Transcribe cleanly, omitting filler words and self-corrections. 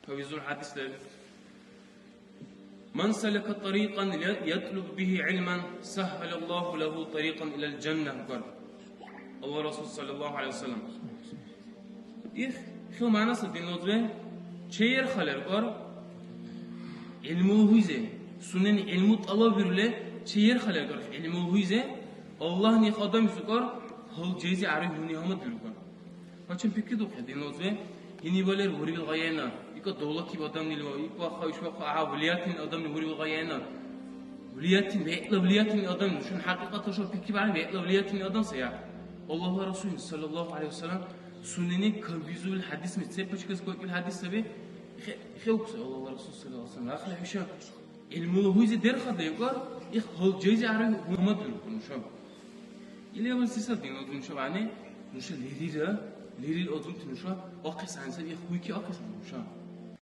Kavizul hadisler. من سلك طريقا يطلب به علما سهل الله له طريقا إلى الجنة قال الله رسول صلى الله عليه وسلم. خو معنى صدين لطفه چهر خلر قال علمه هويزه سنن علمه طلب برله چهر خلر قال علمه هويزه الله ني خدام يسقر هل جيزي عارف هوني هم دلقان. فچن فكر دو خدين لطفه هني بالر وري بالغاينا يكو دولة كي بدم نيلوا يكو خايش بخو ولياتين أدم نوري بالغاينا ولياتين بيت ولياتين أدم شون حقيقة شو فكر بعدين بيت ولياتين أدم سيا الله ورسوله صلى الله عليه وسلم سنني كبيزول الحديث متسبب كذا كل الحديث سبي خيوكس الله ورسوله صلى الله عليه وسلم أخلي حشا الملو هو يزيد درخة ديكار هل جيز عارف هم دلقان شو إلى أول سيسا دينو دون شو يعني نشل ليري الأدم تنشا أقصى عن سبي خوي كي أقصى نشا